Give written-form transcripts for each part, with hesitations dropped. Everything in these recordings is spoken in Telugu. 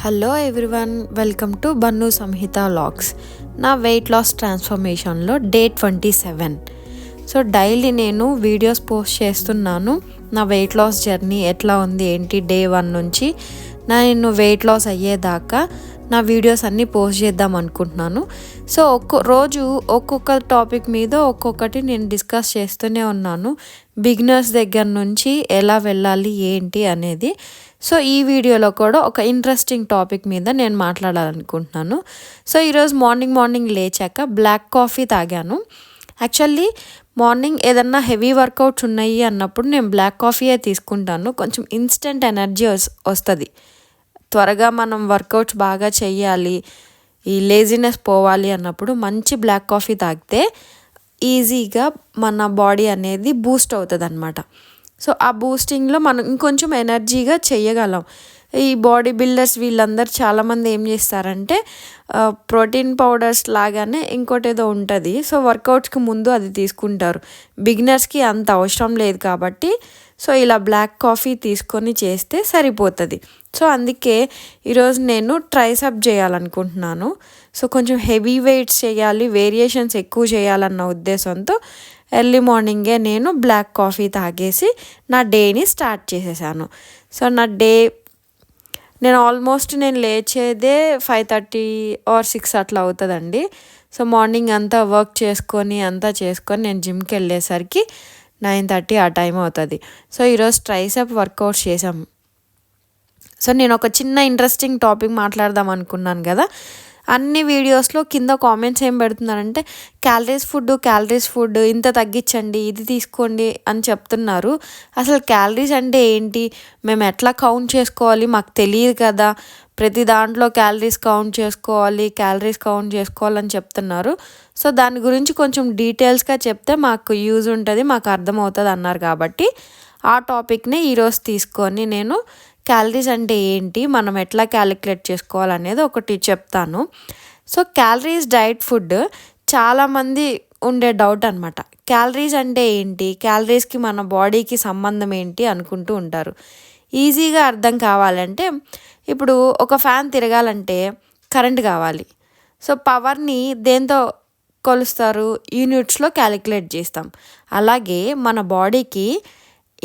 Hello everyone, welcome to Bunnu Samhitha vlogs. నా వెయిట్ లాస్ ట్రాన్స్ఫర్మేషన్లో డే 27. సో డైలీ నేను వీడియోస్ పోస్ట్ చేస్తున్నాను. నా వెయిట్ లాస్ జర్నీ ఎట్లా ఉంది ఏంటి, డే 1 నుంచి నేను వెయిట్ లాస్ అయ్యేదాకా నా వీడియోస్ అన్నీ పోస్ట్ చేద్దాం అనుకుంటున్నాను. సో రోజు ఒక్కొక్క టాపిక్ మీద ఒక్కొక్కటి నేను డిస్కస్ చేస్తూనే ఉన్నాను. బిగినర్స్ దగ్గర నుంచి ఎలా వెళ్ళాలి ఏంటి అనేది. సో ఈ వీడియోలో కూడా ఒక ఇంట్రెస్టింగ్ టాపిక్ మీద నేను మాట్లాడాలనుకుంటున్నాను. సో ఈరోజు మార్నింగ్ లేచాక బ్లాక్ కాఫీ తాగాను. యాక్చువల్లీ మార్నింగ్ ఏదన్నా హెవీ వర్కౌట్స్ ఉన్నాయి అన్నప్పుడు నేను బ్లాక్ కాఫీయే తీసుకుంటాను. కొంచెం ఇన్స్టెంట్ ఎనర్జీ వస్తుంది. త్వరగా మనం వర్కౌట్స్ బాగా చెయ్యాలి, ఈ లేజినెస్ పోవాలి అన్నప్పుడు మంచి బ్లాక్ కాఫీ తాగితే ఈజీగా మన బాడీ అనేది బూస్ట్ అవుతుంది అన్నమాట. సో ఆ బూస్టింగ్లో మనం ఇంకొంచెం ఎనర్జీగా చెయ్యగలం. ఈ బాడీ బిల్డర్స్ వీళ్ళందరూ చాలామంది ఏం చేస్తారంటే ప్రోటీన్ పౌడర్స్ లాగానే ఇంకోటి ఏదో ఉంటుంది. సో వర్కౌట్స్కి ముందు అది తీసుకుంటారు. బిగినర్స్కి అంత అవసరం లేదు కాబట్టి సో ఇలా బ్లాక్ కాఫీ తీసుకొని చేస్తే సరిపోతుంది. సో అందుకే ఈరోజు నేను ట్రైసెప్ చేయాలనుకుంటున్నాను. సో కొంచెం హెవీ వెయిట్స్ చేయాలి, వేరియేషన్స్ ఎక్కువ చేయాలన్న ఉద్దేశంతో ఎర్లీ మార్నింగే నేను బ్లాక్ కాఫీ తాగేసి నా డేని స్టార్ట్ చేసేసాను. సో నా డే నేను ఆల్మోస్ట్ లేచేదే 5:30 or 6 అట్లా అవుతుందండి. సో మార్నింగ్ అంతా వర్క్ చేసుకొని నేను జిమ్కి వెళ్ళేసరికి 9:30 ఆ టైం అవుతుంది. సో ఈరోజు ట్రైసెప్ వర్కౌట్స్ చేసాము. సో నేను ఒక చిన్న ఇంట్రెస్టింగ్ టాపిక్ మాట్లాడదాం అనుకున్నాను కదా. అన్ని వీడియోస్లో కింద కామెంట్స్ ఏం పెడుతున్నారంటే క్యాలరీస్ ఫుడ్ ఇంత తగ్గించండి, ఇది తీసుకోండి అని చెప్తున్నారు. అసలు క్యాలరీస్ అంటే ఏంటి, మేము ఎట్లా కౌంట్ చేసుకోవాలి, మాకు తెలియదు కదా. ప్రతి దాంట్లో క్యాలరీస్ కౌంట్ చేసుకోవాలని చెప్తున్నారు. సో దాని గురించి కొంచెం డీటెయిల్స్గా చెప్తే మాకు యూజ్ ఉంటుంది, మాకు అర్థమవుతుంది అన్నారు. కాబట్టి ఆ టాపిక్ని ఈరోజు తీసుకొని నేను క్యాలరీస్ అంటే ఏంటి, మనం ఎట్లా క్యాలిక్యులేట్ చేసుకోవాలనేది ఒకటి చెప్తాను. సో క్యాలరీస్ డైట్ ఫుడ్ చాలామంది ఉండే డౌట్ అనమాట. క్యాలరీస్ అంటే ఏంటి, క్యాలరీస్కి మన బాడీకి సంబంధం ఏంటి అనుకుంటూ ఉంటారు. ఈజీగా అర్థం కావాలంటే ఇప్పుడు ఒక ఫ్యాన్ తిరగాలంటే కరెంట్ కావాలి. సో పవర్ని దేంతో కొలుస్తారు, యూనిట్స్లో క్యాలిక్యులేట్ చేస్తాం. అలాగే మన బాడీకి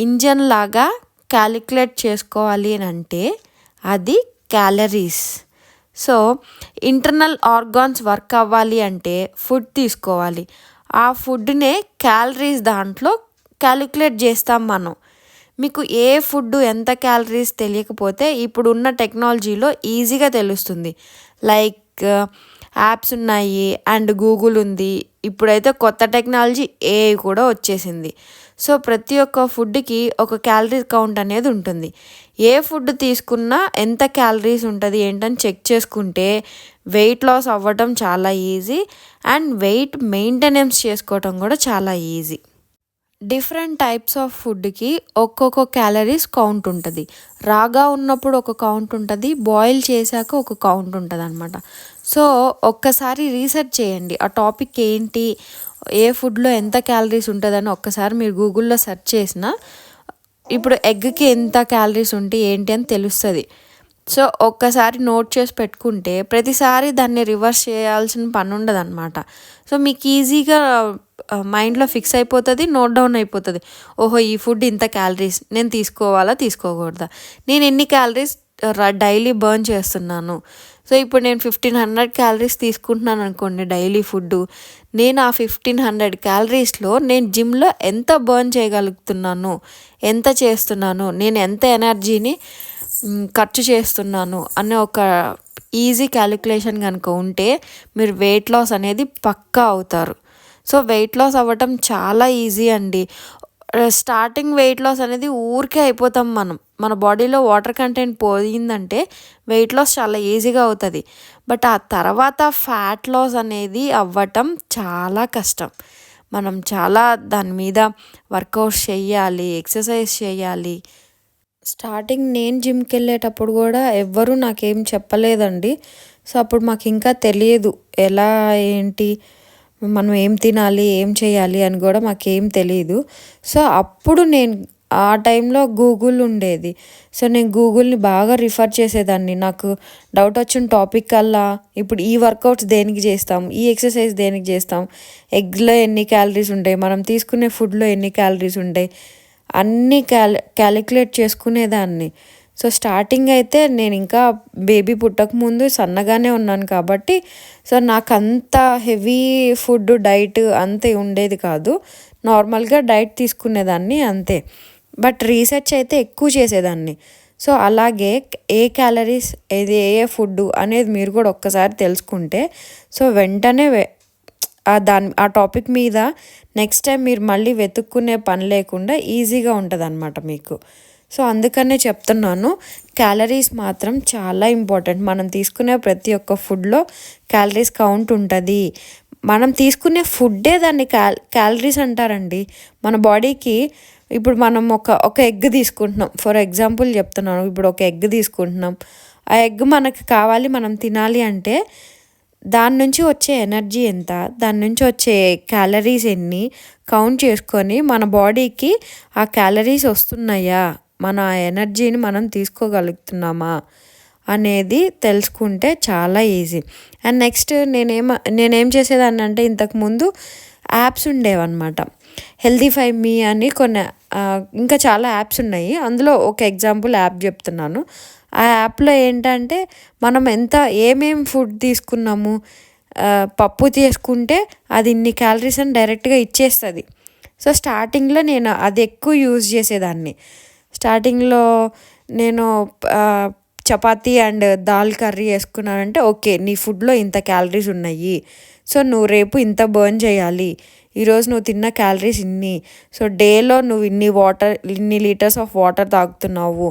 ఇంజన్ లాగా క్యాలిక్యులేట్ చేసుకోవాలి అని అంటే అది calories. So internal organs work అవ్వాలి అంటే ఫుడ్ తీసుకోవాలి. ఆ ఫుడ్నే క్యాలరీస్ దాంట్లో క్యాలిక్యులేట్ చేస్తాం మనం. మీకు ఏ ఫుడ్ ఎంత క్యాలరీస్ తెలియకపోతే ఇప్పుడున్న టెక్నాలజీలో ఈజీగా తెలుస్తుంది. లైక్ యాప్స్ ఉన్నాయి అండ్ గూగుల్ ఉంది. ఇప్పుడైతే కొత్త టెక్నాలజీ ఏఐ కూడా వచ్చేసింది. సో ప్రతి ఒక్క ఫుడ్కి ఒక క్యాలరీ కౌంట్ అనేది ఉంటుంది. ఏ ఫుడ్ తీసుకున్నా ఎంత క్యాలరీస్ ఉంటుంది ఏంటని చెక్ చేసుకుంటే వెయిట్ లాస్ అవ్వటం చాలా ఈజీ అండ్ వెయిట్ మెయింటెనెన్స్ చేసుకోవటం కూడా చాలా ఈజీ. డిఫరెంట్ టైప్స్ ఆఫ్ ఫుడ్కి ఒక్కొక్క క్యాలరీస్ కౌంట్ ఉంటుంది. రాగా ఉన్నప్పుడు ఒక కౌంట్ ఉంటుంది, బాయిల్ చేశాక ఒక కౌంట్ ఉంటుంది అనమాట. సో ఒక్కసారి రీసెర్చ్ చేయండి ఆ టాపిక్ ఏంటి, ఏ ఫుడ్లో ఎంత క్యాలరీస్ ఉంటుందని ఒక్కసారి మీరు గూగుల్లో సెర్చ్ చేసినా ఇప్పుడు ఎగ్కి ఎంత క్యాలరీస్ ఉంటాయి ఏంటి అని తెలుస్తుంది. సో ఒక్కసారి నోట్ చేసి పెట్టుకుంటే ప్రతిసారి దాన్ని రివర్స్ చేయాల్సిన పని ఉండదు అనమాట. సో మీకు ఈజీగా మైండ్లో ఫిక్స్ అయిపోతుంది, నోట్ డౌన్ అయిపోతుంది. ఓహో ఈ ఫుడ్ ఇంత క్యాలరీస్, నేను తీసుకోవాలా తీసుకోకూడదా, నేను ఎన్ని క్యాలరీస్ డైలీ బర్న్ చేస్తున్నాను. సో ఇప్పుడు నేను 1500 క్యాలరీస్ తీసుకుంటున్నాను అనుకోండి డైలీ ఫుడ్. నేను ఆ 1500 క్యాలరీస్లో నేను జిమ్లో ఎంత బర్న్ చేయగలుగుతున్నాను, ఎంత చేస్తున్నాను, నేను ఎంత ఎనర్జీని ఖర్చు చేస్తున్నాను అనే ఒక ఈజీ క్యాలిక్యులేషన్ కనుక ఉంటే మీరు వెయిట్ లాస్ అనేది పక్కా అవుతారు. సో వెయిట్ లాస్ అవ్వటం చాలా ఈజీ అండి. స్టార్టింగ్ వెయిట్ లాస్ అనేది ఊరికే అయిపోతాం మనం. మన బాడీలో వాటర్ కంటెంట్ పోయిందంటే వెయిట్ లాస్ చాలా ఈజీగా అవుతుంది. బట్ ఆ తర్వాత ఫ్యాట్ లాస్ అనేది అవ్వటం చాలా కష్టం. మనం చాలా దాని మీద వర్కౌట్స్ చేయాలి, ఎక్సర్సైజ్ చేయాలి. స్టార్టింగ్ నేను జిమ్కి వెళ్ళేటప్పుడు కూడా ఎవ్వరూ నాకేం చెప్పలేదండి. సో అప్పుడు మాకు ఇంకా తెలియదు ఎలా ఏంటి, మనం ఏం తినాలి ఏం చేయాలి అని కూడా మాకేం తెలియదు. సో అప్పుడు నేను ఆ టైంలో గూగుల్ ఉండేది. సో నేను గూగుల్ని బాగా రిఫర్ చేసేదాన్ని. నాకు డౌట్ వచ్చిన టాపిక్ కల్లా ఇప్పుడు ఈ వర్కౌట్స్ దేనికి చేస్తాం, ఈ ఎక్సర్సైజ్ దేనికి చేస్తాం, ఎగ్లో ఎన్ని క్యాలరీస్ ఉంటాయి, మనం తీసుకునే ఫుడ్లో ఎన్ని క్యాలరీస్ ఉంటాయి, అన్నీ క్యాలిక్యులేట్ చేసుకునేదాన్ని. సో స్టార్టింగ్ అయితే నేను ఇంకా బేబీ పుట్టకముందు సన్నగానే ఉన్నాను కాబట్టి సో నాకు అంత హెవీ ఫుడ్ డైట్ అంతే ఉండేది కాదు. నార్మల్గా డైట్ తీసుకునేదాన్ని అంతే. బట్ రీసెర్చ్ అయితే ఎక్కువ చేసేదాన్ని. సో అలాగే ఏ క్యాలరీస్ ఏది ఏ ఏ ఫుడ్ అనేది మీరు కూడా ఒక్కసారి తెలుసుకుంటే సో వెంటనే ఆ టాపిక్ మీద నెక్స్ట్ టైం మీరు మళ్ళీ వెతుక్కునే పని లేకుండా ఈజీగా ఉంటుంది అన్నమాట మీకు. సో అందుకనే చెప్తున్నాను, క్యాలరీస్ మాత్రం చాలా ఇంపార్టెంట్. మనం తీసుకునే ప్రతి ఒక్క ఫుడ్లో క్యాలరీస్ కౌంట్ ఉంటుంది. మనం తీసుకునే ఫుడ్డే దాన్ని క్యాలరీస్ అంటారండి. మన బాడీకి ఇప్పుడు మనం ఒక ఎగ్ తీసుకుంటున్నాం, ఫర్ ఎగ్జాంపుల్ చెప్తున్నాను. ఇప్పుడు ఒక ఎగ్ తీసుకుంటున్నాం, ఆ ఎగ్ మనకు కావాలి, మనం తినాలి అంటే దాని నుంచి వచ్చే ఎనర్జీ ఎంత, దాని నుంచి వచ్చే క్యాలరీస్ ఎన్ని కౌంట్ చేసుకొని మన బాడీకి ఆ క్యాలరీస్ వస్తున్నాయా, మన ఎనర్జీని మనం తీసుకోగలుగుతున్నామా అనేది తెలుసుకుంటే చాలా ఈజీ. అండ్ నెక్స్ట్ నేనేం చేసేదాన్ని అంటే ఇంతకుముందు యాప్స్ ఉండేవన్నమాట. హెల్దీఫై మీ అని కొన్ని ఇంకా చాలా యాప్స్ ఉన్నాయి. అందులో ఒక ఎగ్జాంపుల్ యాప్ చెప్తున్నాను. ఆ యాప్లో ఏంటంటే మనం ఏమేం ఫుడ్ తీసుకున్నాము, పప్పు తీసుకుంటే అది ఇన్ని క్యాలరీస్ అని డైరెక్ట్గా ఇచ్చేస్తుంది. సో స్టార్టింగ్లో నేను అది ఎక్కువ యూజ్ చేసేదాన్ని. స్టార్టింగ్లో నేను చపాతీ అండ్ దాల్ కర్రీ వేసుకున్నానంటే ఓకే, నీ ఫుడ్లో ఇంత క్యాలరీస్ ఉన్నాయి, సో నువ్వు రేపు ఇంత బర్న్ చేయాలి, ఈరోజు నువ్వు తిన్న క్యాలరీస్ ఇన్ని, సో డేలో నువ్వు ఇన్ని లీటర్స్ ఆఫ్ వాటర్ తాగుతున్నావు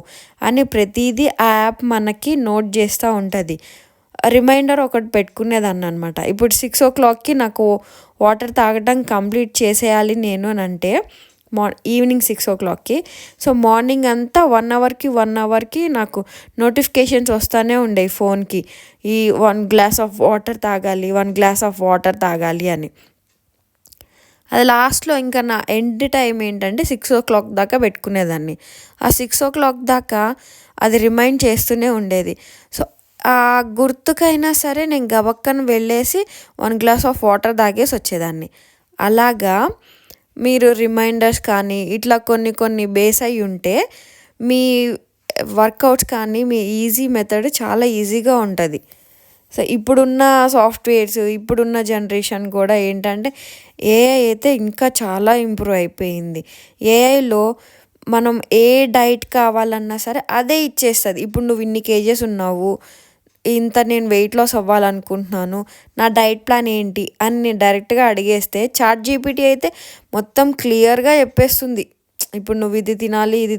అని ప్రతిదీ ఆ యాప్ మనకి నోట్ చేస్తూ ఉంటుంది. రిమైండర్ ఒకటి పెట్టుకునేదాన్ని అనమాట. ఇప్పుడు 6 o'clockకి నాకు వాటర్ తాగడం కంప్లీట్ చేసేయాలి నేను అని అంటే ఈవినింగ్ 6 o'clockకి, సో మార్నింగ్ అంతా 1 hourకి నాకు నోటిఫికేషన్స్ వస్తూనే ఉండేవి ఫోన్కి, ఈ 1 glass ఆఫ్ వాటర్ తాగాలి, 1 glass ఆఫ్ వాటర్ తాగాలి అని. అది లాస్ట్లో ఇంకా నా ఎండ్ టైం ఏంటంటే 6 o'clock దాకా పెట్టుకునేదాన్ని. ఆ 6 o'clock దాకా అది రిమైండ్ చేస్తూనే ఉండేది. సో ఆ గుర్తుకైనా సరే నేను గబక్కన వెళ్ళేసి 1 glass ఆఫ్ వాటర్ తాగేసి వచ్చేదాన్ని. అలాగా మీరు రిమైండర్స్ కానీ ఇట్లా కొన్ని బేస్ అయి ఉంటే మీ వర్కౌట్స్ కానీ మీ ఈజీ మెథడ్ చాలా ఈజీగా ఉంటుంది. సో ఇప్పుడున్న సాఫ్ట్వేర్స్, ఇప్పుడున్న జనరేషన్ కూడా ఏంటంటే ఏఐ అయితే ఇంకా చాలా ఇంప్రూవ్ అయిపోయింది. ఏఐలో మనం ఏ డైట్ కావాలన్నా సరే అదే ఇచ్చేస్తుంది. ఇప్పుడు నువ్వు ఇన్ని కేజెస్ ఉన్నావు, ఇంత నేను వెయిట్ లాస్ అవ్వాలనుకుంటున్నాను, నా డైట్ ప్లాన్ ఏంటి అని నేను డైరెక్ట్గా అడిగేస్తే ChatGPT అయితే మొత్తం క్లియర్గా చెప్పేస్తుంది. ఇప్పుడు నువ్వు ఇది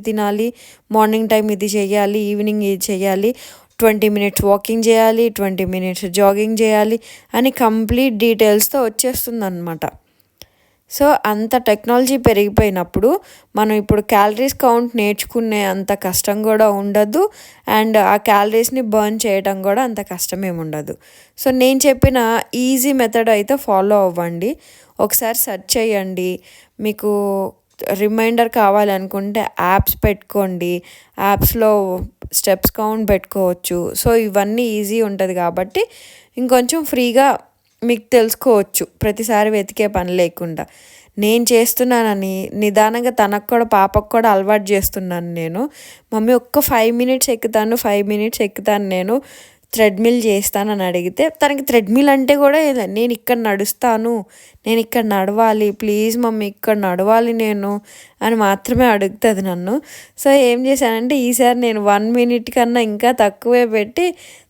తినాలి, మార్నింగ్ టైం ఇది చేయాలి, ఈవినింగ్ ఇది చేయాలి, 20 minutes వాకింగ్ చేయాలి, 20 minutes జాగింగ్ చేయాలి అని కంప్లీట్ డీటెయిల్స్తో వచ్చేస్తుంది అనమాట. సో అంత టెక్నాలజీ పెరిగిపోయినప్పుడు మనం ఇప్పుడు క్యాలరీస్ కౌంట్ నేర్చుకునే అంత కష్టం కూడా ఉండదు, అండ్ ఆ క్యాలరీస్ని బర్న్ చేయడం కూడా అంత కష్టమేమి ఉండదు. సో నేను చెప్పిన ఈజీ మెథడ్ అయితే ఫాలో అవ్వండి. ఒకసారి సెర్చ్ చేయండి. మీకు రిమైండర్ కావాలనుకుంటే యాప్స్ పెట్టుకోండి, యాప్స్లో స్టెప్స్ కౌంట్ పెట్టుకోవచ్చు. సో ఇవన్నీ ఈజీ ఉంటుంది కాబట్టి ఇంకొంచెం ఫ్రీగా మీకు తెలుసుకోవచ్చు, ప్రతిసారి వెతికే పని లేకుండా. నేను చేస్తున్నానని నిదానంగా తనకు కూడా, పాపకు కూడా అలవాటు చేస్తున్నాను నేను. మమ్మీ ఒక్క 5 minutes ఎక్కుతాను నేను, థ్రెడ్మిల్ చేస్తానని అడిగితే తనకి థ్రెడ్మిల్ అంటే కూడా నేను ఇక్కడ నడుస్తాను, నేను ఇక్కడ నడవాలి, ప్లీజ్ మమ్మీ ఇక్కడ నడవాలి నేను అని మాత్రమే అడుగుతుంది నన్ను. సో ఏం చేశానంటే ఈసారి నేను 1 minute కన్నా ఇంకా తక్కువే పెట్టి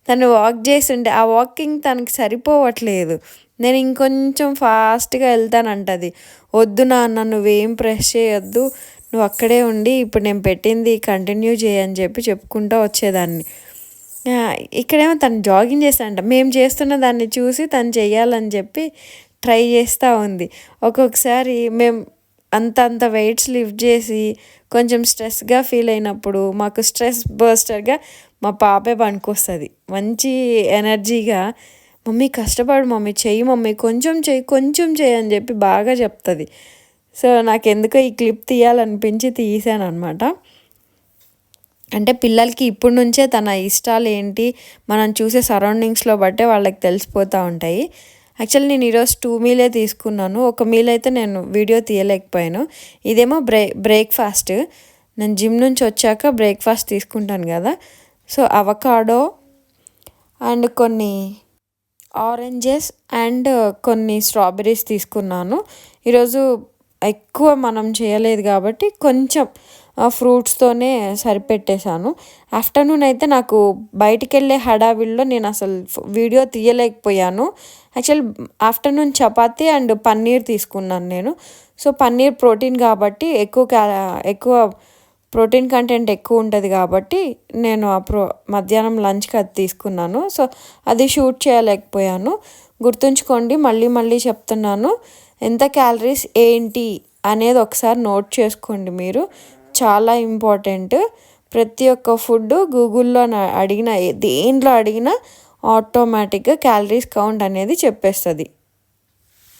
తను వాక్ చేస్తుంటే ఆ వాకింగ్ తనకి సరిపోవట్లేదు. నేను ఇంకొంచెం ఫాస్ట్గా వెళ్తానంటది. వద్దు నాన్న, నువ్వేం ప్రెస్ చేయొద్దు, నువ్వు అక్కడే ఉండి ఇప్పుడు నేను పెట్టింది కంటిన్యూ చేయని చెప్పుకుంటూ వచ్చేదాన్ని. ఇక్కడేమో తను జాగింగ్ చేస్తానంట, మేము చేస్తున్న దాన్ని చూసి తను చెయ్యాలని చెప్పి ట్రై చేస్తూ ఉంది. ఒక్కొక్కసారి మేము అంత వెయిట్స్ లిఫ్ట్ చేసి కొంచెం స్ట్రెస్గా ఫీల్ అయినప్పుడు మాకు స్ట్రెస్ బర్స్టర్గా మా పాపే పనికొస్తుంది. మంచి ఎనర్జీగా మమ్మీ కష్టపడు మమ్మీ, చెయ్యి మమ్మీ, కొంచెం చెయ్యి అని చెప్పి బాగా చెప్తుంది. సో నాకెందుకో ఈ క్లిప్ తీయాలనిపించి తీసాను అనమాట. అంటే పిల్లలకి ఇప్పటి నుంచే తన ఇష్టాలు ఏంటి మనం చూసే సరౌండింగ్స్లో బట్టే వాళ్ళకి తెలిసిపోతూ ఉంటాయి. యాక్చువల్లీ నేను ఈరోజు 2 మీలే తీసుకున్నాను. ఒక మీల్ అయితే నేను వీడియో తీయలేకపోయాను. ఇదేమో బ్రేక్ఫాస్ట్. నేను జిమ్ నుంచి వచ్చాక బ్రేక్ఫాస్ట్ తీసుకుంటాను కదా. సో అవకాడో అండ్ కొన్ని ఆరెంజెస్ అండ్ కొన్ని స్ట్రాబెర్రీస్ తీసుకున్నాను. ఈరోజు ఎక్కువ మనం చేయలేదు కాబట్టి కొంచెం ఫ్రూట్స్తోనే సరిపెట్టేశాను. ఆఫ్టర్నూన్ అయితే నాకు బయటికి వెళ్ళే హడావిడిలో నేను అసలు వీడియో తీయలేకపోయాను. Actual afternoon chapati and paneer తీసుకున్నాను నేను. సో పన్నీర్ ప్రోటీన్ కాబట్టి ఎక్కువ ప్రోటీన్ కంటెంట్ ఎక్కువ ఉంటుంది కాబట్టి నేను మధ్యాహ్నం లంచ్కి అది తీసుకున్నాను. సో అది షూట్ చేయలేకపోయాను. గుర్తుంచుకోండి, మళ్ళీ చెప్తున్నాను, ఎంత క్యాలరీస్ ఏంటి అనేది ఒకసారి నోట్ చేసుకోండి మీరు. చాలా ఇంపార్టెంట్. ప్రతి ఒక్క ఫుడ్ గూగుల్లో అడిగినా దేంట్లో అడిగినా ఆటోమేటిక్గా క్యాలరీస్ కౌంట్ అనేది చెప్పేస్తుంది.